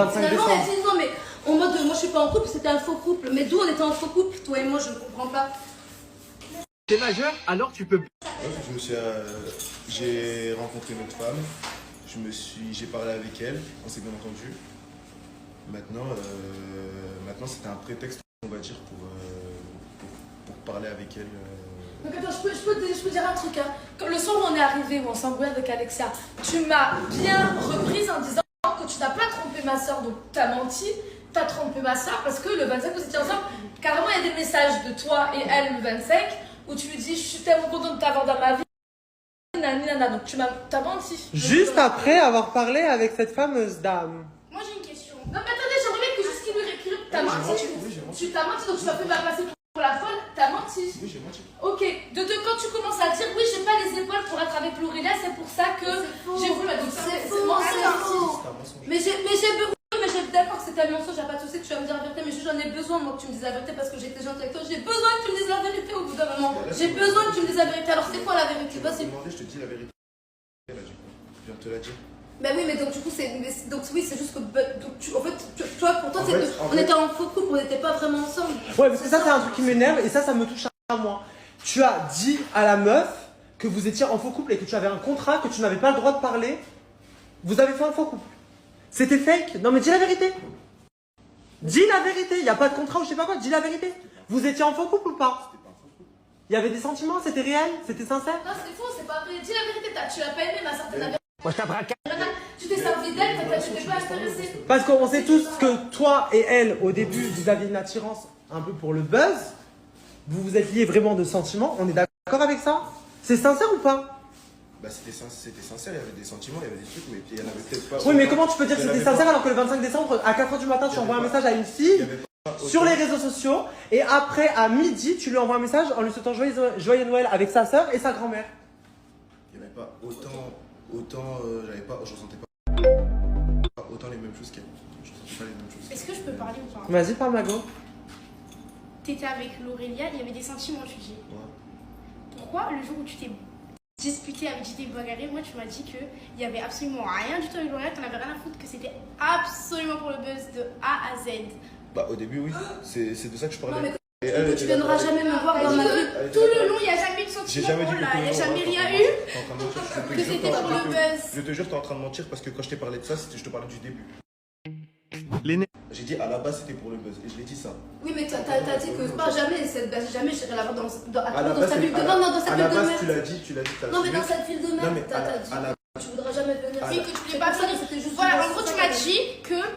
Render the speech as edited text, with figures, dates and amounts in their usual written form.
25 Finalement, décembre. elle dit non, mais en mode moi je suis pas en couple, c'était un faux couple. Mais d'où on était en faux couple, toi et moi, je ne comprends pas. T'es majeur, alors tu peux. J'ai rencontré une autre femme, j'ai parlé avec elle, on s'est bien entendu. Maintenant, c'était un prétexte, on va dire, pour parler avec elle. Donc attends, je peux dire un truc. Hein. Le soir où on est arrivé, où on s'embrouillait avec Alexia, tu m'as bien reprise en disant que tu n'as pas trompé ma soeur, donc tu as menti. Tu as trompé ma soeur parce que le 25 vous étiez ensemble. Carrément, il y a des messages de toi et elle le 25 où tu lui dis je suis tellement contente de t'avoir dans ma vie. Nana, donc tu t'as menti. Juste après avoir parlé avec cette fameuse dame. Moi j'ai une question. Non mais attendez, j'aimerais bien que juste qu'il lui réécrive. T'as menti. Tu t'as menti, donc tu m'as fait passer pour la folle. T'as menti. Oui, j'ai menti. Ok, quand tu commences à dire oui, j'ai pas les épaules pour être avec Laurelia, c'est pour ça que j'ai voulu. Donc c'est faux. Mais j'ai d'accord que c'était un mensonge, j'ai pas de souci que tu vas me dire la vérité, mais j'en ai besoin moi que tu me dises la vérité parce que j'ai été gentille avec toi. J'ai besoin que tu me dises la vérité au bout d'un moment. J'ai besoin que tu me dises la vérité. Alors c'est quoi la vérité? Vas-y. Je te dis la vérité. Elle a dit quoi? Je viens de te la dire. Bah oui, mais donc du coup, donc oui, c'est juste que en fait, toi, pour toi, En on fait- était en faux couple, on n'était pas vraiment ensemble. Ouais, parce que ça, c'est un truc qui m'énerve et ça me touche à moi. Tu as dit à la meuf que vous étiez en faux couple et que tu avais un contrat, que tu n'avais pas le droit de parler. Vous avez fait un faux couple. C'était fake. Non, mais dis la vérité. Dis la vérité. Il n'y a pas de contrat ou je sais pas quoi. Dis la vérité. Vous étiez en faux couple ou pas? Il y avait des sentiments, c'était réel, c'était sincère. Non, c'est faux, c'est pas vrai. Dis la vérité, tu l'as pas aimé, ma soeur, t'as la vérité. Moi je t'apprends. Tu t'es servi d'elle, tu t'es pas intéressé. Parce qu'on sait tous que toi et elle, au début, vous aviez une attirance un peu pour le buzz. Vous vous êtes liés vraiment de sentiments. On est d'accord avec ça? C'est sincère ou pas? Bah, c'était sincère, il y avait des sentiments, il y avait des trucs, mais il y en avait peut-être pas. Oui, mais comment tu peux dire que Il y en c'était avait sincère pas. alors que le 25 décembre, à 4h du matin, tu Il y envoies un avait message à une Il fille y avait pas autant- sur les réseaux sociaux et après, à midi, tu lui envoies un message en lui souhaitant joyeux Noël avec sa soeur et sa grand-mère? Il n'y avait pas je ressentais pas autant les mêmes choses qu'elle. Je ressentais pas les mêmes choses. Est-ce que je peux parler ou pas? Vas-y, parle, Mago. T'étais avec Laurelia, il y avait des sentiments, tu dis. Ouais. Pourquoi le jour où tu t'es disputé avec JT Bagaré, moi tu m'as dit qu'il n'y avait absolument rien du tout avec Laurelia, t'en avais rien à foutre, que c'était absolument pour le buzz de A à Z. Bah, au début, oui. C'est de ça que je parlais. Non, mais Et elle, tu était viendras d'accord jamais me voir Elle dans dit ma que vie. tout le long, il n'y a jamais eu de J'ai sentiment jamais pour dit là, que il n'y a jamais rien eu. eu. Que c'était pour le buzz. Je te jure, t'es en train de mentir parce que quand je t'ai parlé de ça, je te parlais du début. L'aîné. J'ai dit à la base, c'était pour le buzz. Et je l'ai dit ça. Oui, mais t'as dit que pas jamais, jamais j'irai la voir dans À la base, sa ville de à la- non, dans sa à ville la de base, merde. tu l'as dit, t'as Non, mais assumé. dans cette ville de Non, mais merde, t'as dit. à la- Tu voudras jamais venir. à Oui, la- que tu voulais pas venir. C'était juste Voilà, une en gros, tu histoire. m'as dit que